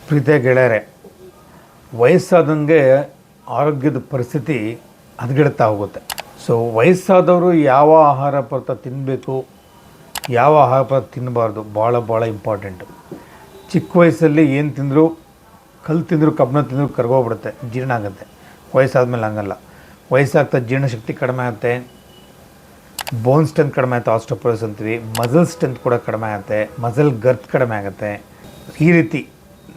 ಪ್ರೀತಿಯ ಗೆಳೆಯರೆ, ವಯಸ್ಸಾದಂಗೆ ಆರೋಗ್ಯದ ಪರಿಸ್ಥಿತಿ ಹದಗೆಡ್ತಾ ಹೋಗುತ್ತೆ. ಸೊ ವಯಸ್ಸಾದವರು ಯಾವ ಆಹಾರ ಪದಾರ್ಥ ತಿನ್ನಬೇಕು, ಯಾವ ಆಹಾರ ಪದಾರ್ಥ ತಿನ್ನಬಾರ್ದು, ಭಾಳ ಇಂಪಾರ್ಟೆಂಟು. ಚಿಕ್ಕ ವಯಸ್ಸಲ್ಲಿ ಏನು ತಿಂದರೂ, ಕಲ್ಲು ತಿಂದರೂ, ಕಬ್ಬಣ ತಿಂದರೂ ಕರ್ಗೋಗ್ಬಿಡುತ್ತೆ, ಜೀರ್ಣ ಆಗುತ್ತೆ. ವಯಸ್ಸಾದ್ಮೇಲೆ ಹಂಗಲ್ಲ. ವಯಸ್ಸಾಗ್ತಾ ಜೀರ್ಣಶಕ್ತಿ ಕಡಿಮೆ ಆಗುತ್ತೆ, ಬೋನ್ ಸ್ಟ್ರೆಂತ್ ಕಡಿಮೆ ಆಗುತ್ತೆ, ಆಸ್ಟೋಪೊರೋಸಿಸ್ ಅಂತೀವಿ. ಮಸಲ್ ಸ್ಟ್ರೆಂತ್ ಕೂಡ ಕಡಿಮೆ ಆಗುತ್ತೆ, ಮಸಲ್ ಗರ್ತ್ ಕಡಿಮೆ ಆಗುತ್ತೆ. ಈ ರೀತಿ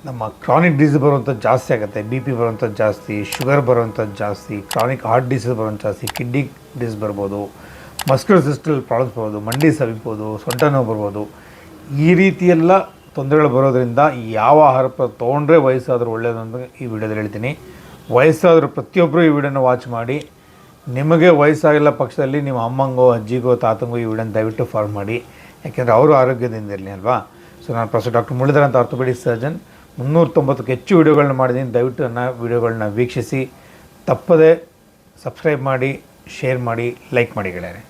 ನಮ್ಮ ಕ್ರಾನಿಕ್ ಡಿಸೀಸ್ ಬರುವಂಥದ್ದು ಜಾಸ್ತಿ ಆಗುತ್ತೆ. ಬಿ ಪಿ ಬರುವಂಥದ್ದು ಜಾಸ್ತಿ, ಶುಗರ್ ಬರುವಂಥದ್ದು ಜಾಸ್ತಿ, ಕ್ರಾನಿಕ್ ಹಾರ್ಟ್ ಡಿಸೀಸ್ ಬರುವಂಥ ಜಾಸ್ತಿ, ಕಿಡ್ನಿ ಡಿಸೀಸ್ ಬರ್ಬೋದು, ಮಸ್ಕ್ಯುಲರ್ ಸಿಸ್ಟಲ್ ಪ್ರಾಬ್ಲಮ್ಸ್ ಬರ್ಬೋದು, ಮಂಡಿ ಸವಿಬೋದು, ಸೊಂಟ ನೋವು ಬರ್ಬೋದು. ಈ ರೀತಿಯೆಲ್ಲ ತೊಂದರೆಗಳು ಬರೋದರಿಂದ ಯಾವ ಆಹಾರ ತೊಗೊಂಡ್ರೆ ವಯಸ್ಸಾದರೂ ಒಳ್ಳೆಯದು ಅಂತ ಈ ವಿಡಿಯೋದಲ್ಲಿ ಹೇಳ್ತೀನಿ. ವಯಸ್ಸಾದರೂ ಪ್ರತಿಯೊಬ್ಬರು ಈ ವಿಡಿಯೋನ ವಾಚ್ ಮಾಡಿ. ನಿಮಗೆ ವಯಸ್ಸಾಗಿಲ್ಲ ಪಕ್ಷದಲ್ಲಿ ನಿಮ್ಮ ಅಮ್ಮಂಗೋ, ಅಜ್ಜಿಗೋ, ತಾತಂಗೋ ಈ ವಿಡಿಯೋನ ದಯವಿಟ್ಟು ಫಾಲೋ ಮಾಡಿ. ಯಾಕೆಂದರೆ ಅವರು ಆರೋಗ್ಯದಿಂದ ಇರಲಿ ಅಲ್ವಾ. ಸೊ ನಾನು ಪ್ರೊಫೆಸರ್ ಡಾಕ್ಟರ್ ಮುರಳೀಧರ್ ಅಂತ, ಆರ್ಥೋಪೆಡಿಕ್ ಸರ್ಜನ್. 390ಕ್ಕೂ ಹೆಚ್ಚು ವಿಡಿಯೋಗಳನ್ನ ಮಾಡಿದ್ದೀನಿ. ದಯವಿಟ್ಟು ನನ್ನ ವಿಡಿಯೋಗಳನ್ನ ವೀಕ್ಷಿಸಿ, ತಪ್ಪದೆ ಸಬ್ಸ್ಕ್ರೈಬ್ ಮಾಡಿ, ಶೇರ್ ಮಾಡಿ, ಲೈಕ್ ಮಾಡಿ ಗೆಳೆಯರೆ.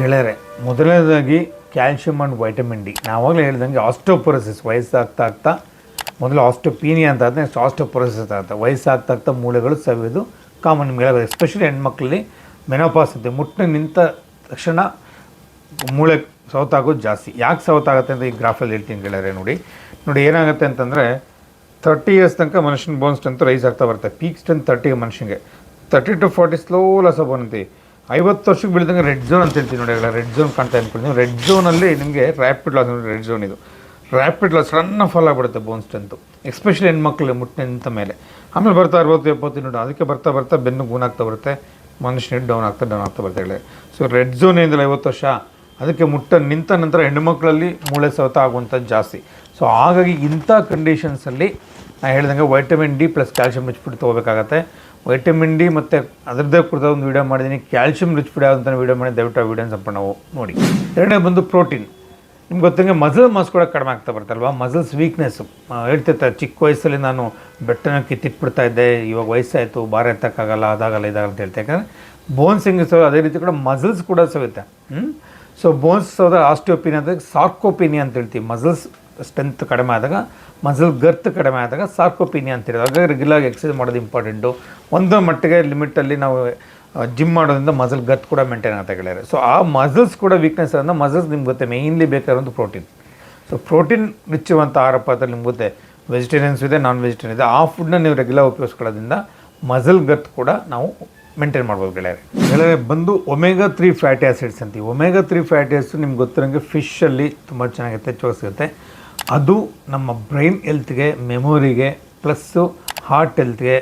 ಗೆಳೆಯರೆ, ಮೊದಲನೇದಾಗಿ ಕ್ಯಾಲ್ಶಿಯಮ್ ಆ್ಯಂಡ್ ವೈಟಮಿನ್ ಡಿ. ನಾವಾಗಲೇ ಹೇಳಿದಂಗೆ ಆಸ್ಟೋಪೊರೋಸಿಸ್ ವಯಸ್ಸಾಗ್ತಾ ಮೊದಲು ಆಸ್ಟೋಪೀನಿಯಾ ಅಂತ ಆಗುತ್ತೆ, ನೆಕ್ಸ್ಟ್ ಆಸ್ಟೋಪೊರೋಸಿಸ್ ಆಗುತ್ತೆ. ವಯಸ್ಸಾಗ್ತಾ ಮೂಳೆಗಳು ಸವಿಯೋದು ಕಾಮನ್. ನಿಮಗೆ ಎಸ್ಪೆಷಲಿ ಹೆಣ್ಮಕ್ಳಲ್ಲಿ ಮೆನೋಪಾಸ್ ಇದೆ, ಮುಟ್ಟಿನ ನಿಂತ ತಕ್ಷಣ ಮೂಳೆ ಸೌತಾಗೋದು ಜಾಸ್ತಿ. ಯಾಕೆ ಸೌತಾಗುತ್ತೆ ಅಂತ ಈ ಗ್ರಾಫಲ್ಲಿ ಹೇಳ್ತೀನಿ ಗೆಳೆಯರೆ. ನೋಡಿ ಏನಾಗುತ್ತೆ ಅಂತಂದರೆ 30 ಇಯರ್ಸ್ ತನಕ ಮನುಷ್ಯನ ಬೋನ್ ಸ್ಟ್ರೆಂತ್ ರೈಸ್ ಆಗ್ತಾ ಬರುತ್ತೆ. ಪೀಕ್ ಸ್ಟ್ರೆಂತ್ 30 ಮನುಷ್ಯನಿಗೆ. 30 to 40 slow loss of bone ಅಂತೀವಿ. 50 ವರ್ಷಕ್ಕೆ ಬೆಳೆದಂಗೆ ರೆಡ್ ಝೋನ್ ಅಂತ ಹೇಳ್ತೀವಿ ನೋಡಿ. ರೆಡ್ ಝೋನ್ ಕಾಣ್ತಾ ಅಂದ್ಕೊಳ್ತೀವಿ. ರೆಡ್ ಝೋನಲ್ಲಿ ನಿಮಗೆ ರ್ಯಾಪಿಡ್ ಲಾಸ್, ರೆಡ್ ಝೋನ್ ಇದು ರ್ಯಾಪಿಡ್ ಲಾಸ್, ರನ್ನ ಫಾಲ್ ಆಗಿಬಿಡುತ್ತೆ ಬೋನ್ ಸ್ಟ್ರೆಂತು, ಎಸ್ಪೆಷಲಿ ಹೆಣ್ಮಕ್ಳು ಮುಟ್ಟಿನ ನಿಂತ ಮೇಲೆ. ಆಮೇಲೆ ಬರ್ತಾ 60-70 ನೋಡಿ, ಅದಕ್ಕೆ ಬರ್ತಾ ಬೆನ್ನು ಗೂನಾಗ್ತಾ ಬರುತ್ತೆ, ಮನುಷ್ಯನಿಗೆ ಡೌನ್ ಆಗ್ತಾ ಬರುತ್ತೆ. ಸೊ ರೆಡ್ ಝೋನ್ ಏನಿಲ್ಲ 50 ವರ್ಷ, ಅದಕ್ಕೆ ನಿಂತ ನಂತರ ಹೆಣ್ಣುಮಕ್ಕಳಲ್ಲಿ ಮೂಳೆ ಸೌತ ಆಗುವಂಥದ್ದು ಜಾಸ್ತಿ. ಸೊ ಹಾಗಾಗಿ ಇಂಥ ಕಂಡೀಷನ್ಸಲ್ಲಿ ನಾನು ಹೇಳಿದಂಗೆ vitamin D plus calcium rich food ತೊಗೋಬೇಕಾಗತ್ತೆ. ವೈಟಮಿನ್ ಡಿ ಮತ್ತು ಅದರದ್ದೇ ಕುರಿತ ಒಂದು ವೀಡಿಯೋ ಮಾಡಿದ್ದೀನಿ. ಕ್ಯಾಲ್ಶಿಯಂ ರಿಚ್ ಫುಡ್ ಯಾವ್ದಂತ ವೀಡಿಯೋ ಮಾಡಿ, ದಯವಿಟ್ಟು ಆ ವೀಡಿಯೋನ ಸಂಪೂರ್ಣ ನೋಡಿ. ಎರಡನೇ ಬಂದು ಪ್ರೋಟೀನ್. ನಿಮ್ಗೆ ಗೊತ್ತಂಗೆ ಮಸಲ್ ಮಾಸ್ ಕೂಡ ಕಡಿಮೆ ಆಗ್ತಾ ಬರ್ತಲ್ವ, ಮಸಲ್ಸ್ ವೀಕ್ನೆಸ್ಸು. ಹೇಳ್ತಿರ್ತಾರೆ ಚಿಕ್ಕ ವಯಸ್ಸಲ್ಲಿ ನಾನು ಬೆಟ್ಟನ ಕಿತ್ತಿಟ್ಬಿಡ್ತಾ ಇದ್ದೆ, ಇವಾಗ ವಯಸ್ಸಾಯಿತು, ಭಾರ ಎತ್ತಕ್ಕಾಗಲ್ಲ, ಅದಾಗಲ್ಲ ಅಂತ ಹೇಳ್ತಾ. ಯಾಕಂದರೆ ಬೋನ್ಸ್ ಹೆಂಗೆ ಸೋ ಅದೇ ರೀತಿ ಕೂಡ ಮಸಲ್ಸ್ ಕೂಡ ಸವಿತೆ. ಸೊ ಬೋನ್ಸ್ ಸೋದ ಆಸ್ಟಿಯೋಪೀನಿಯಾ ಅಂತ, ಸಾರ್ಕೋಪೀನಿಯಾ ಅಂತ ಹೇಳ್ತೀವಿ. ಮಸಲ್ಸ್ ಸ್ಟ್ರೆಂತ್ ಕಡಿಮೆ ಆದಾಗ, ಮಸಲ್ ಗರ್ತ್ ಕಡಿಮೆ ಆದಾಗ ಸಾರ್ಕೋಪೀನಿಯಾ ಅಂತ ಹೇಳೋದು. ಹಾಗಾಗಿ ರೆಗ್ಯುಲರ್ ಎಕ್ಸಸೈಸ್ ಮಾಡೋದು ಇಂಪಾರ್ಟೆಂಟು. ಒಂದು ಮಟ್ಟಿಗೆ ಲಿಮಿಟಲ್ಲಿ ನಾವು ಜಿಮ್ ಮಾಡೋದ್ರಿಂದ ಮಸಲ್ ಗತ್ ಕೂಡ ಮೇಂಟೈನ್ ಆಗ್ತಾ ಗೆಳೆಯರೆ. ಸೊ ಆ ಮಸಲ್ಸ್ ಕೂಡ ವೀಕ್ನೆಸ್ ಅಂದರೆ ಮಸಲ್ಸ್ ನಿಮ್ಗೆ ಗೊತ್ತೆ ಮೇಯ್ನ್ಲಿ ಬೇಕಾಗಿರೋದು ಪ್ರೋಟೀನ್. ಸೊ ಪ್ರೋಟೀನ್ ರಿಚ್ ಇರುವಂಥ ಆಹಾರ ಪದಾರ್ಥ ನಿಮ್ಗೆ ಗೊತ್ತೆ, ವೆಜಿಟೇರಿಯನ್ಸ್ ಇದೆ, ನಾನ್ ವೆಜಿಟೇರಿಯನ್ ಇದೆ. ಆ ಫುಡ್ನ ನೀವು ರೆಗ್ಯುಲರ್ ಉಪಯೋಗಿಸ್ಕೊಳ್ಳೋದ್ರಿಂದ ಮಸಲ್ ಗತ್ ಕೂಡ ನಾವು ಮೇಂಟೈನ್ ಮಾಡ್ಬೋದು ಗೆಳೆಯರೆ. ಬಂದು ಒಮೆಗಾ 3 ಫ್ಯಾಟಿ ಆ್ಯಸಿಡ್ಸ್ ಅಂತೀವಿ. ಒಮೆಗಾ 3 ಫ್ಯಾಟಿ ಆ್ಯಸಿಡ್ಸ್ ನಿಮ್ಗೆ ಗೊತ್ತಿರೋಂಗೆ ಫಿಶಲ್ಲಿ ತುಂಬ ಚೆನ್ನಾಗಿರುತ್ತೆ, ಸಿಗುತ್ತೆ. ಅದು ನಮ್ಮ ಬ್ರೈನ್ ಹೆಲ್ತ್ಗೆ, ಮೆಮೊರಿಗೆ, ಪ್ಲಸ್ಸು ಹಾರ್ಟ್ ಹೆಲ್ತ್ಗೆ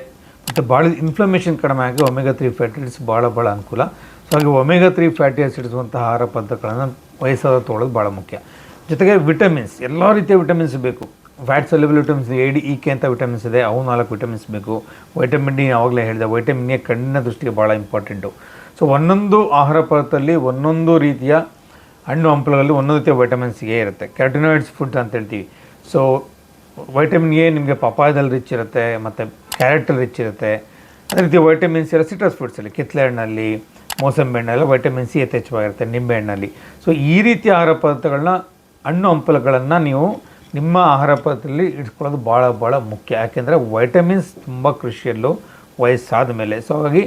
ಮತ್ತು ಭಾಳ ಇನ್ಫ್ಲಮೇಷನ್ ಕಡಿಮೆ ಆಗಿ ಒಮೆಗಾ 3 ಫ್ಯಾಟಿ ಆ್ಯಸಿಡ್ಸ್ ಭಾಳ ಅನುಕೂಲ. ಸೊ ಹಾಗೆ ಒಮೆಗಾ 3 ಫ್ಯಾಟಿ ಆ್ಯಸಿಡ್ಸ್ ಅಂತ ಆಹಾರ ಪದಾರ್ಥಗಳನ್ನು ವಯಸ್ಸಾದ ತೊಗೊಳ್ಳೋದು ಭಾಳ ಮುಖ್ಯ. ಜೊತೆಗೆ ವಿಟಮಿನ್ಸ್, ಎಲ್ಲ ರೀತಿಯ ವಿಟಮಿನ್ಸ್ ಬೇಕು. Fat soluble vitamins, A D, E K ಅಂತ ವಿಟಮಿನ್ಸ್ ಇದೆ, ಅವು 4 ವಿಟಮಿನ್ಸ್ ಬೇಕು. ವೈಟಮಿನ್ ಡಿ ಆವಾಗಲೇ ಹೇಳಿದೆ, ವೈಟಮಿನ್ ಎ ಕಣ್ಣಿನ ದೃಷ್ಟಿಗೆ ಭಾಳ ಇಂಪಾರ್ಟೆಂಟು. ಸೊ ಒಂದೊಂದು ಆಹಾರ ಪದಾರ್ಥದಲ್ಲಿ ಒಂದೊಂದು ರೀತಿಯ ಹಣ್ಣು ಹಂಪಲುಗಳಲ್ಲಿ ಒಂದೊಂದು ರೀತಿಯ ವೈಟಮಿನ್ಸ್ ಎ ಇರುತ್ತೆ. ಕ್ಯಾರೋಟಿನಾಯ್ಡ್ಸ್ ಫುಡ್ ಅಂತ ಹೇಳ್ತೀವಿ. ಸೊ ವೈಟಮಿನ್ ಎ ನಿಮಗೆ ಪಪಾಯದಲ್ಲಿ ರಿಚ್ ಇರುತ್ತೆ, ಮತ್ತು ಕ್ಯಾರೆಟಲ್ಲಿ ರಿಚ್ ಇರುತ್ತೆ. ಅದೇ ರೀತಿ ವೈಟಮಿನ್ ಸಿ ಎಲ್ಲ ಸಿಟ್ರಸ್ ಫ್ರೂಟ್ಸಲ್ಲಿ, ಕಿತ್ತಳೆ ಹಣ್ಣಲ್ಲಿ, ಮೋಸಂಬಿ ಹಣ್ಣೆಲ್ಲ ವೈಟಮಿನ್ ಸಿ ಯಥೇಚ್ಛವಾಗಿರುತ್ತೆ, ನಿಂಬೆ ಹಣ್ಣಲ್ಲಿ. ಸೊ ಈ ರೀತಿಯ ಆಹಾರ ಪದಾರ್ಥಗಳನ್ನ, ಹಣ್ಣು ಹಂಪಲುಗಳನ್ನು ನೀವು ನಿಮ್ಮ ಆಹಾರ ಪದಾರ್ಥದಲ್ಲಿ ಇಟ್ಕೊಳ್ಳೋದು ಭಾಳ ಮುಖ್ಯ. ಯಾಕೆಂದರೆ ವೈಟಮಿನ್ಸ್ ತುಂಬ ಕ್ರಿಷಿಯಲ್ಲು ವಯಸ್ಸಾದ ಮೇಲೆ. ಸೊ ಹಾಗಾಗಿ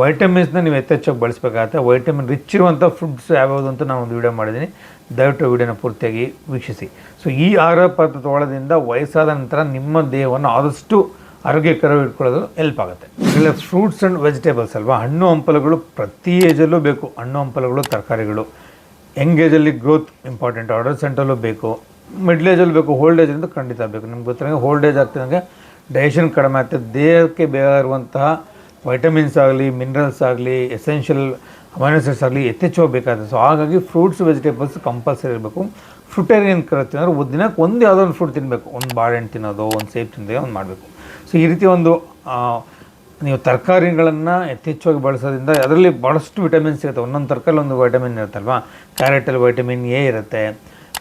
ವೈಟಮಿನ್ಸ್ನ ನೀವು ಯಥೇಚ್ಛವಾಗಿ ಬಳಸಬೇಕಾಗತ್ತೆ. ವೈಟಮಿನ್ ರಿಚ್ ಇರುವಂಥ ಫುಡ್ಸ್ ಯಾವ್ಯಾವುದು ಅಂತ ನಾನು ಒಂದು ವೀಡಿಯೋ ಮಾಡಿದ್ದೀನಿ, ದಯವಿಟ್ಟು ವೀಡಿಯೋನ ಪೂರ್ತಿಯಾಗಿ ವೀಕ್ಷಿಸಿ. ಸೊ ಈ ಆಹಾರ ಪದಾರ್ಥ ತೊಗೊಳ್ಳೋದ್ರಿಂದ ವಯಸ್ಸಾದ ನಂತರ ನಿಮ್ಮ ದೇಹವನ್ನು ಆದಷ್ಟು ಆರೋಗ್ಯಕರವಾಗಿ ಇಟ್ಕೊಳ್ಳೋದು ಹೆಲ್ಪ್ ಆಗುತ್ತೆ. ಇಲ್ಲ ಫ್ರೂಟ್ಸ್ ಆ್ಯಂಡ್ ವೆಜಿಟೇಬಲ್ಸ್ ಅಲ್ವಾ, ಹಣ್ಣು ಹಂಪಲುಗಳು ಪ್ರತಿ ಏಜಲ್ಲೂ ಬೇಕು. ಹಣ್ಣು ಹಂಪಲುಗಳು, ತರಕಾರಿಗಳು. ಯಂಗ್ ಏಜಲ್ಲಿ ಗ್ರೋತ್ ಇಂಪಾರ್ಟೆಂಟ್, ಅಡಲ್ಸೆಂಟಲ್ಲೂ ಬೇಕು, ಮಿಡ್ಲ್ ಏಜಲ್ಲಿ ಬೇಕು, ಓಲ್ಡ್ ಏಜಲ್ಲಿಂದ ಖಂಡಿತ ಬೇಕು. ನಿಮ್ಗೆ ಗೊತ್ತಿರಂಗೆ ಓಲ್ಡ್ ಏಜ್ ಆಗ್ತಿದ್ದಂಗೆ ಡೈಜೆಷನ್ ಕಡಿಮೆ ಆಗ್ತದೆ. ದೇಹಕ್ಕೆ ಬೇಕಾಗಿರುವಂತಹ ವೈಟಮಿನ್ಸ್ ಆಗಲಿ, ಮಿನರಲ್ಸ್ ಆಗಲಿ, ಎಸೆನ್ಷಿಯಲ್ ಅಮೈನೋ ಆಸಿಡ್ಸ್ ಆಗಲಿ ಯಥೇಚ್ಛವಾಗಿ ಬೇಕಾಗುತ್ತೆ. ಸೊ ಹಾಗಾಗಿ ಫ್ರೂಟ್ಸ್ ವೆಜಿಟೇಬಲ್ಸ್ ಕಂಪಲ್ಸರಿ ಇರಬೇಕು. ಫ್ರೂಟೇರಿಯನ್ ಕರೆಕ್ಟ್ ಅಂದರೆ ದಿನಕ್ಕೆ ಒಂದು ಯಾವುದೋ ಒಂದು ಫ್ರೂಟ್ ತಿನ್ನಬೇಕು. ಒಂದು ಬಾಳೆಹಣ್ಣು ತಿನ್ನೋದು, ಒಂದು ಸೇಬ್ ತಿನ್ನೋದು, ಒಂದು ಮಾಡಬೇಕು. ಸೊ ಈ ರೀತಿ ಒಂದು ನೀವು ತರಕಾರಿಗಳನ್ನು ಯಥೇಚ್ಛವಾಗಿ ಬಳಸೋದ್ರಿಂದ ಅದರಲ್ಲಿ ಭಾಳಷ್ಟು ವಿಟಮಿನ್ಸ್ ಇರುತ್ತೆ. ಒಂದೊಂದು ತರಕಾರಿ ಒಂದು ವೈಟಮಿನ್ ಇರುತ್ತಲ್ವ. ಕ್ಯಾರೆಟಲ್ಲಿ ವೈಟಮಿನ್ ಎ ಇರುತ್ತೆ,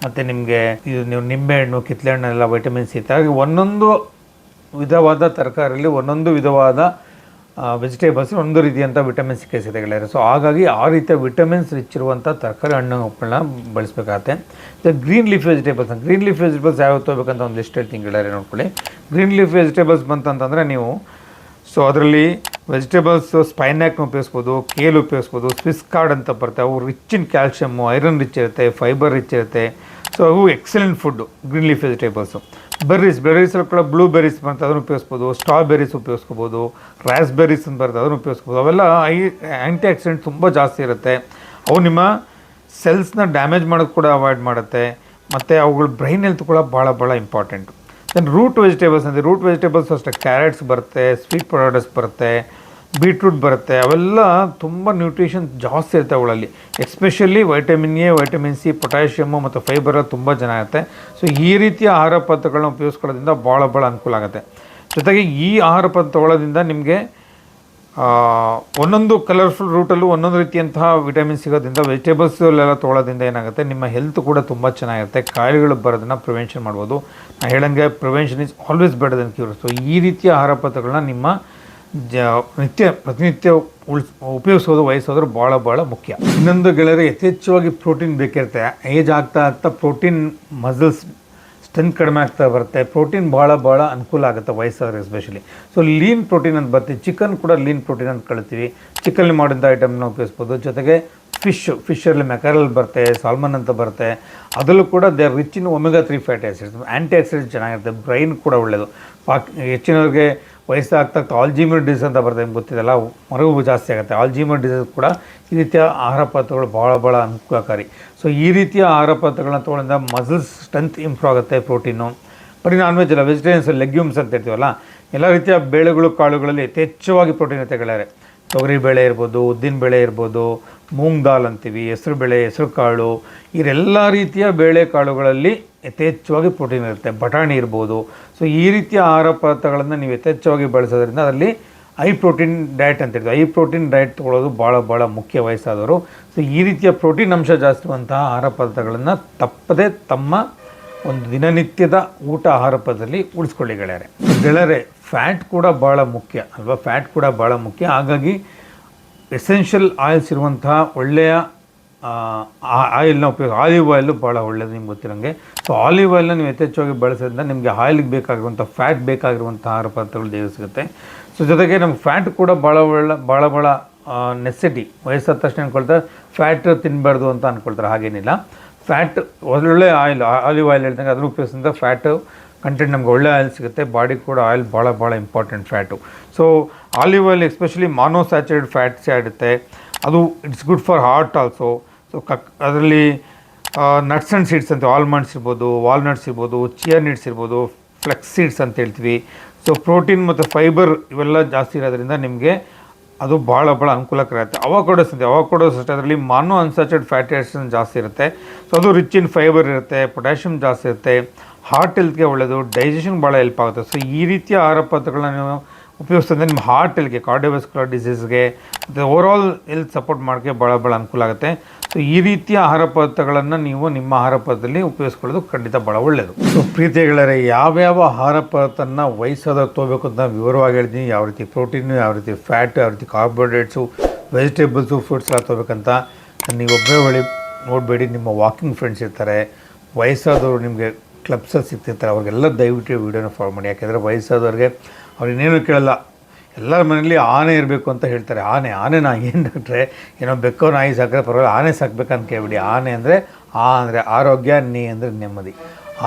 ಮತ್ತು ನಿಮಗೆ ಇದು ನೀವು ನಿಂಬೆಹಣ್ಣು, ಕಿತ್ತಳೆ ಹಣ್ಣೆಲ್ಲ ವೈಟಮಿನ್ ಸಿ ಇರುತ್ತೆ. ಹಾಗೆ ಒಂದೊಂದು ವಿಧವಾದ ತರಕಾರಿಯಲ್ಲಿ ಒಂದೊಂದು ವಿಧವಾದ ವೆಜಿಟೇಬಲ್ಸ್ ಒಂದು ರೀತಿಯಂಥ ವಿಟಮಿನ್ ಸಿಕ್ಕೇ ಗೆಳೆಯರೆ. ಸೊ ಹಾಗಾಗಿ ಆ ರೀತಿಯ ವಿಟಮಿನ್ಸ್ ರಿಚ್ ಇರುವಂಥ ತರಕಾರಿ ಹಣ್ಣುಗಳನ್ನ ಬಳಸಬೇಕಾಗತ್ತೆ. ಮತ್ತು ಗ್ರೀನ್ ಲೀಫ್ ವೆಜಿಟೇಬಲ್ಸ್ ಯಾವತ್ತು ಹೋಗ್ಬೇಕಂತ ಒಂದು ಲಿಸ್ಟ್ ಹೇಳ್ತೀನಿ ಗೆಳೆಯರೆ, ನೋಡ್ಕೊಳ್ಳಿ. ಗ್ರೀನ್ ಲೀಫ್ ವೆಜಿಟೇಬಲ್ಸ್ ಬಂತಂತಂದರೆ ನೀವು ಸೊ ಅದರಲ್ಲಿ ವೆಜಿಟೇಬಲ್ಸ್ ಸ್ಪೈನ್ಯಾಕ್ನ ಉಪಯೋಗಿಸ್ಬೋದು, ಕೇಲ್ ಉಪಯೋಗಿಸ್ಬೋದು, ಸ್ವಿಸ್ ಕಾರ್ಡ್ ಅಂತ ಬರುತ್ತೆ. ಅವು rich in calcium, iron rich ಇರುತ್ತೆ, ಫೈಬರ್ ರಿಚ್ ಇರುತ್ತೆ. ಸೊ ಅವು excellent food green leaf vegetables. ಬೆರ್ರೀಸಲ್ಲಿ ಕೂಡ ಬ್ಲೂ ಬೆರೀಸ್ ಬರುತ್ತೆ, ಅದನ್ನು ಉಪಯೋಗಿಸ್ಬೋದು. ಸ್ಟ್ರಾಬೆರೀಸ್ ಉಪಯೋಗಿಸ್ಬೋದು, ರಾಸ್ಬೆರೀಸ್ ಅಂತ ಬರುತ್ತೆ, ಅದನ್ನು ಉಪಯೋಗಿಸ್ಬೋದು. ಅವೆಲ್ಲ ಆ್ಯಂಟಿ ಆಕ್ಸಿಡೆಂಟ್ ತುಂಬ ಜಾಸ್ತಿ ಇರುತ್ತೆ. ಅವು ನಿಮ್ಮ ಸೆಲ್ಸ್ನ ಡ್ಯಾಮೇಜ್ ಮಾಡೋದು ಕೂಡ ಅವಾಯ್ಡ್ ಮಾಡುತ್ತೆ. ಮತ್ತು ಅವುಗಳ ಬ್ರೈನ್ ಹೆಲ್ತ್ ಕೂಡ ಭಾಳ ಇಂಪಾರ್ಟೆಂಟು. ದೆನ್ ರೂಟ್ ವೆಜಿಟೇಬಲ್ಸ್ ಅಷ್ಟೇ ಕ್ಯಾರೆಟ್ಸ್ ಬರುತ್ತೆ, ಸ್ವೀಟ್ ಪೊಟ್ಯಾಟೋಸ್ ಬರುತ್ತೆ, ಬೀಟ್ರೂಟ್ ಬರುತ್ತೆ. ಅವೆಲ್ಲ ತುಂಬ ನ್ಯೂಟ್ರಿಷನ್ ಜಾಸ್ತಿ ಇರುತ್ತೆ ಅವುಗಳಲ್ಲಿ. Especially vitamin A, vitamin C, potassium ಮತ್ತು ಫೈಬರ್ ತುಂಬ ಚೆನ್ನಾಗಿರುತ್ತೆ. ಸೊ ಈ ರೀತಿಯ ಆಹಾರ ಪದಾರ್ಥಗಳನ್ನ ಉಪಯೋಗಿಸ್ಕೊಳ್ಳೋದ್ರಿಂದ ಭಾಳ ಅನುಕೂಲ ಆಗುತ್ತೆ. ಜೊತೆಗೆ ಈ ಆಹಾರ ಪದಾರ್ಥ ತೊಗೊಳ್ಳೋದ್ರಿಂದ ನಿಮಗೆ ಒಂದೊಂದು ಕಲರ್ಫುಲ್ ರೂಟಲ್ಲೂ ಒಂದೊಂದು ರೀತಿಯಂತಹ ವಿಟಮಿನ್ ಸಿಗೋದ್ರಿಂದ ವೆಜಿಟೇಬಲ್ಸಲ್ಲೆಲ್ಲ ತೊಗೊಳ್ಳೋದ್ರಿಂದ ಏನಾಗುತ್ತೆ, ನಿಮ್ಮ ಹೆಲ್ತ್ ಕೂಡ ತುಂಬ ಚೆನ್ನಾಗಿರುತ್ತೆ. ಕಾಯಿಲೆಗಳು ಬರೋದನ್ನು ಪ್ರಿವೆನ್ಷನ್ ಮಾಡ್ಬೋದು. ನಾನು ಹೇಳಂಗೆ prevention is always better than cure. So ಈ ರೀತಿಯ ಆಹಾರ ಪದಾರ್ಥಗಳನ್ನ ನಿಮ್ಮ ಪ್ರತಿನಿತ್ಯ ಉಪಯೋಗಿಸೋದು ವಹಿಸೋದ್ರೆ ಭಾಳ ಮುಖ್ಯ. ಇನ್ನೊಂದು ಗೆಳೆಯರು ಯಥೇಚ್ಛವಾಗಿ ಪ್ರೋಟೀನ್ ಬೇಕಿರುತ್ತೆ. ಏಜ್ ಆಗ್ತಾ ಪ್ರೋಟೀನ್ ಮಸಲ್ಸ್ ಸ್ಟ್ರೆಂತ್ ಕಡಿಮೆ ಆಗ್ತಾ ಬರುತ್ತೆ. ಪ್ರೋಟೀನ್ ಭಾಳ ಅನುಕೂಲ ಆಗುತ್ತೆ ವಯಸ್ಸಾದ್ರೆ ಎಸ್ಪೆಷಲಿ. ಸೊ ಲೀನ್ ಪ್ರೋಟೀನ್ ಅಂತ ಬರ್ತೀವಿ. ಚಿಕನ್ ಕೂಡ ಲೀನ್ ಪ್ರೋಟೀನ್ ಅಂತ ಕಳಿತೀವಿ. ಚಿಕನ್ಲಿ ಮಾಡಿದಂಥ ಐಟಮ್ನ ಉಪಯೋಗಿಸ್ಬೋದು. ಜೊತೆಗೆ ಫಿಶಲ್ಲಿ ಮೆಕರಲ್ ಬರುತ್ತೆ, ಸಾಲ್ಮನ್ ಅಂತ ಬರುತ್ತೆ. ಅದರಲ್ಲೂ ಕೂಡ they are rich in omega 3 fatty acids. Anti accidents ಚೆನ್ನಾಗಿರುತ್ತೆ. ಬ್ರೈನ್ ಕೂಡ ಒಳ್ಳೆಯದು. ಹೆಚ್ಚಿನವ್ರಿಗೆ ವಯಸ್ಸಾಗ್ತಾ ಆಲ್ಝೀಮರ್ ಡಿಸೀಸ್ ಅಂತ ಬರ್ತದೆ, ನಿಮ್ಗೆ ಗೊತ್ತಿದೆಲ್ಲ, ಮರವು ಜಾಸ್ತಿ ಆಗುತ್ತೆ. ಆಲ್ಝೀಮರ್ ಡಿಸೀಸ್ ಕೂಡ ಈ ರೀತಿಯ ಆಹಾರ ಪದಾರ್ಥಗಳು ಭಾಳ ಅನುಕೂಲಕಾರಿ. ಸೊ ಈ ರೀತಿಯ ಆಹಾರ ಪದಾರ್ಥಗಳನ್ನ ತೊಗೊಳ್ಳೋದ್ರಿಂದ ಮಸಲ್ಸ್ ಸ್ಟ್ರೆಂತ್ ಇಂಪ್ರೂವ್ ಆಗುತ್ತೆ. ಪ್ರೋಟೀನು ಬರೀ ನಾನ್ ವೆಜ್ ಅಲ್ಲ, ವೆಜಿಟೇರಿಯನ್ಸ್ ಲೆಗ್ಯೂಮ್ಸ್ ಅಂತ ಇರ್ತೀವಲ್ಲ, ಎಲ್ಲ ರೀತಿಯ ಬೇಳೆಗಳು ಕಾಳುಗಳಲ್ಲಿ ಯಥೇಚ್ಛವಾಗಿ ಪ್ರೋಟೀನ್ ಇರುತ್ತೆ ಗೆಳೆಯರೆ. ತೊಗರಿ ಬೇಳೆ ಇರ್ಬೋದು, ಉದ್ದಿನ ಬೇಳೆ ಇರ್ಬೋದು, ಮೂಂಗ್ ದಾಲ್ ಅಂತೀವಿ, ಹೆಸರು ಬೇಳೆ, ಹೆಸರು ಕಾಳು, ಇದೆಲ್ಲ ರೀತಿಯ ಬೇಳೆ ಕಾಳುಗಳಲ್ಲಿ ಯಥೇಚ್ಛವಾಗಿ ಪ್ರೋಟೀನ್ ಇರುತ್ತೆ. ಬಟಾಣಿ ಇರ್ಬೋದು. ಸೊ ಈ ರೀತಿಯ ಆಹಾರ ಪದಾರ್ಥಗಳನ್ನು ನೀವು ಯಥೇಚ್ಛವಾಗಿ ಬಳಸೋದ್ರಿಂದ ಅದರಲ್ಲಿ ಹೈ ಪ್ರೋಟೀನ್ ಡಯಟ್ ಅಂತ ಇರ್ತದೆ. ಹೈ ಪ್ರೋಟೀನ್ ಡಯಟ್ ತೊಗೊಳ್ಳೋದು ಭಾಳ ಮುಖ್ಯ ವಯಸ್ಸಾದವರು. ಸೊ ಈ ರೀತಿಯ ಪ್ರೋಟೀನ್ ಅಂಶ ಜಾಸ್ತಿ ಇರುವಂತಹ ಆಹಾರ ಪದಾರ್ಥಗಳನ್ನು ತಪ್ಪದೆ ತಮ್ಮ ಒಂದು ದಿನನಿತ್ಯದ ಆಹಾರ ಪದ್ಧತಿಯಲ್ಲಿ ಉಳಿಸ್ಕೊಳ್ಳಿ ಗೆಳೆಯರೆ. ಫ್ಯಾಟ್ ಕೂಡ ಭಾಳ ಮುಖ್ಯ ಅಲ್ವಾ? ಫ್ಯಾಟ್ ಕೂಡ ಭಾಳ ಮುಖ್ಯ. ಹಾಗಾಗಿ ಎಸೆನ್ಷಿಯಲ್ ಆಯಿಲ್ಸ್ ಇರುವಂತಹ ಒಳ್ಳೆಯ ಆಯಿಲ್ನ ಉಪಯೋಗ, ಆಲಿವ್ ಆಯಿಲು ಭಾಳ ಒಳ್ಳೆಯದು, ನಿಮ್ಗೆ ಗೊತ್ತಿರೋಂಗೆ. ಸೊ ಆಲಿವ್ ಆಯಿಲ್ನ ನೀವು ಯಥೇಚ್ಛವಾಗಿ ಬಳಸೋದ್ರಿಂದ ನಿಮಗೆ ಆಯಿಲ್ಗೆ ಬೇಕಾಗಿರುವಂಥ ಫ್ಯಾಟ್ ಬೇಕಾಗಿರುವಂಥ ಆಹಾರ ಪದಾರ್ಥಗಳು ದೇಹ ಸಿಗುತ್ತೆ. ಸೊ ಜೊತೆಗೆ ನಮ್ಗೆ ಫ್ಯಾಟ್ ಕೂಡ ಭಾಳ ನೆಸೆಸಿಟಿ. ವಯಸ್ಸಾದ ತಕ್ಷಣ ಅಂದ್ಕೊಳ್ತಾರೆ ಫ್ಯಾಟ್ ತಿನ್ನಬಾರ್ದು ಅಂತ ಅಂದ್ಕೊಳ್ತಾರೆ. ಹಾಗೇನಿಲ್ಲ. ಫ್ಯಾಟ್ ಒಳ್ಳೆ ಆಲಿವ್ ಆಯಿಲ್ ಹೇಳ್ದಂಗೆ ಅದನ್ನು ಉಪಯೋಗಿಸಿದ ಫ್ಯಾಟು ಕಂಟೆಂಟ್ ನಮ್ಗೆ ಒಳ್ಳೆ ಆಯಿಲ್ ಸಿಗುತ್ತೆ. ಬಾಡಿ ಕೂಡ ಆಯಿಲ್ ಭಾಳ important fat. So olive oil especially monounsaturated fats ಇರುತ್ತೆ. ಅದು it's good for heart also. So ಅದರಲ್ಲಿ ನಟ್ಸ್ ಆ್ಯಂಡ್ ಸೀಡ್ಸ್ ಅಂತ ಆಲ್ಮಂಡ್ಸ್ ಇರ್ಬೋದು, ವಾಲ್ನಟ್ಸ್ ಇರ್ಬೋದು, ಚಿಯಾ ನಟ್ಸ್ ಇರ್ಬೋದು, ಫ್ಲೆಕ್ಸ್ ಸೀಡ್ಸ್ ಅಂತ ಹೇಳ್ತೀವಿ. ಸೊ ಪ್ರೋಟೀನ್ ಮತ್ತು ಫೈಬರ್ ಇವೆಲ್ಲ ಜಾಸ್ತಿ ಇರೋದ್ರಿಂದ ನಿಮಗೆ ಅದು ಭಾಳ ಅನುಕೂಲಕರ ಇರುತ್ತೆ. ಅವಕಾಡೋಸ್ ಅಷ್ಟೇ, ಅದರಲ್ಲಿ ಮಾನೋ ಅನ್ಸ್ಯಾಚುರೇಟೆಡ್ ಫ್ಯಾಟಿ ಆಸಿಡ್ಸ್ ಜಾಸ್ತಿ ಇರುತ್ತೆ. ಸೊ ಅದು ರಿಚ್ ಇನ್ ಫೈಬರ್ ಇರುತ್ತೆ, ಪೊಟ್ಯಾಷಿಯಮ್ ಜಾಸ್ತಿ ಇರುತ್ತೆ, ಹಾರ್ಟ್ ಹೆಲ್ತ್ಗೆ ಒಳ್ಳೆಯದು, ಡೈಜೆಷನ್ ಭಾಳ ಹೆಲ್ಪ್ ಆಗುತ್ತೆ. ಸೊ ಈ ರೀತಿಯ ಆಹಾರ ಪದಾರ್ಥಗಳನ್ನ ನೀವು ಉಪಯೋಗಿಸಿದ್ರೆ ನಿಮ್ಮ ಹಾರ್ಟ್ ಹೆಲ್ತ್ಗೆ, ಕಾರ್ಡಿಯೋವ್ಯಾಸ್ಕ್ಯುಲರ್ ಡಿಸೀಸ್ಗೆ ಮತ್ತು ಓವರಾಲ್ ಹೆಲ್ತ್ ಸಪೋರ್ಟ್ ಮಾಡೋಕ್ಕೆ ಭಾಳ ಅನುಕೂಲ ಆಗುತ್ತೆ. ಸೊ ಈ ರೀತಿಯ ಆಹಾರ ಪದಾರ್ಥಗಳನ್ನು ನೀವು ನಿಮ್ಮ ಆಹಾರ ಪದಾರ್ಥದಲ್ಲಿ ಉಪಯೋಗಿಸ್ಕೊಳ್ಳೋದು ಖಂಡಿತ ಭಾಳ ಒಳ್ಳೆಯದು. ಸೊ ಪ್ರೀತಿಗಳೇ, ಯಾವ್ಯಾವ ಆಹಾರ ಪದಾರ್ಥನ ವಯಸ್ಸಾದಾಗ ತೊಗೋಬೇಕು ಅಂತ ವಿವರವಾಗಿ ಹೇಳಿದ್ದೀನಿ. ಯಾವ ರೀತಿ ಪ್ರೋಟೀನು, ಯಾವ ರೀತಿ ಫ್ಯಾಟು, ಯಾವ ರೀತಿ ಕಾರ್ಬೋಹೈಡ್ರೇಟ್ಸು, ವೆಜಿಟೇಬಲ್ಸು, ಫ್ರೂಟ್ಸ್ ಎಲ್ಲ ತೊಗೋಬೇಕಂತ ನೀವೊಬ್ಬರೇ ನೋಡಬೇಡಿ. ನಿಮ್ಮ ವಾಕಿಂಗ್ ಫ್ರೆಂಡ್ಸ್ ಇರ್ತಾರೆ, ವಯಸ್ಸಾದವರು ನಿಮಗೆ ಕ್ಲಬ್ಸಲ್ಲಿ ಸಿಗ್ತಿರ್ತಾರೆ, ಅವ್ರಿಗೆಲ್ಲ ದಯವಿಟ್ಟು ವೀಡಿಯೋನ ಫಾಲೋ ಮಾಡಿ. ಯಾಕೆಂದರೆ ವಯಸ್ಸಾದವ್ರಿಗೆ ಅವ್ರು ಇನ್ನೇನು ಕೇಳಲ್ಲ, ಎಲ್ಲರ ಮನೇಲಿ ಆನೆ ಇರಬೇಕು ಅಂತ ಹೇಳ್ತಾರೆ. ಆನೆನಾ ಏನು ಡಾಕ್ಟ್ರೆ, ಏನೋ ಬೆಕ್ಕೋ ನಾಯಿ ಸಾಕಿದ್ರೆ ಪರವಾಗಿಲ್ಲ, ಆನೆ ಸಾಕ್ಬೇಕಂತ ಕೇಳಿಬಿಡಿ. ಆನೆ ಅಂದರೆ ಅಂದರೆ ಆರೋಗ್ಯ, ನೀ ಅಂದರೆ ನೆಮ್ಮದಿ.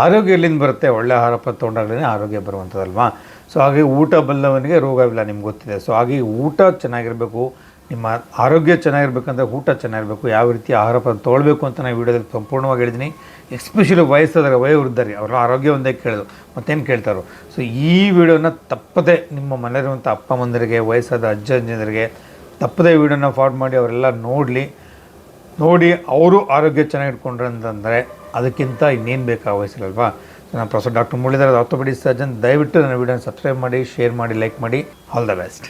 ಆರೋಗ್ಯ ಎಲ್ಲಿಂದ ಬರುತ್ತೆ? ಒಳ್ಳೆ ಆಹಾರ ಪದಾರ್ಥ ತೊಗೊಂಡಾಗಲೇ ಆರೋಗ್ಯ ಬರುವಂಥದ್ದಲ್ವಾ? ಸೊ ಹಾಗೆ ಊಟ ಬಲ್ಲವನಿಗೆ ರೋಗವಿಲ್ಲ, ನಿಮ್ಗೆ ಗೊತ್ತಿದೆ. ಸೊ ಹಾಗೆ ಊಟ ಚೆನ್ನಾಗಿರಬೇಕು, ನಿಮ್ಮ ಆರೋಗ್ಯ ಚೆನ್ನಾಗಿರ್ಬೇಕಂದ್ರೆ ಊಟ ಚೆನ್ನಾಗಿರಬೇಕು. ಯಾವ ರೀತಿ ಆಹಾರ ಪದಾರ್ಥ ತೊಗೊಳ್ಬೇಕು ಅಂತ ನಾನು ವಿಡಿಯೋದಲ್ಲಿ ಸಂಪೂರ್ಣವಾಗಿ ಹೇಳಿದ್ದೀನಿ. ಎಸ್ಪೆಷಲಿ ವಯಸ್ಸಾದರೆ, ವಯೋವೃದ್ಧರಿ, ಅವರ ಆರೋಗ್ಯ ಒಂದೇ ಕೇಳೋದು, ಮತ್ತೇನು ಕೇಳ್ತಾರೋ. ಸೊ ಈ ವಿಡಿಯೋನ ತಪ್ಪದೆ ನಿಮ್ಮ ಮನೆಯಲ್ಲಿರುವಂಥ ಅಪ್ಪ ಅಮ್ಮಂದಿರಿಗೆ, ವಯಸ್ಸಾದ ಅಜ್ಜಂದಿರಿಗೆ ತಪ್ಪದೆ ವಿಡಿಯೋನ ಫಾರ್ವರ್ಡ್ ಮಾಡಿ ಅವರೆಲ್ಲ ನೋಡಿ ಅವರು ಆರೋಗ್ಯ ಚೆನ್ನಾಗಿಟ್ಕೊಂಡ್ರೆ ಅಂತಂದರೆ ಅದಕ್ಕಿಂತ ಇನ್ನೇನು ಬೇಕಾ ವಯಸ್ಸಲ್ಲಲ್ವಾ? ನಾನು professor doctor Muralidhar, orthopaedic surgeon. ದಯವಿಟ್ಟು ನನ್ನ ವಿಡಿಯೋನ ಸಬ್ಸ್ಕ್ರೈಬ್ ಮಾಡಿ, ಶೇರ್ ಮಾಡಿ, ಲೈಕ್ ಮಾಡಿ. All the best.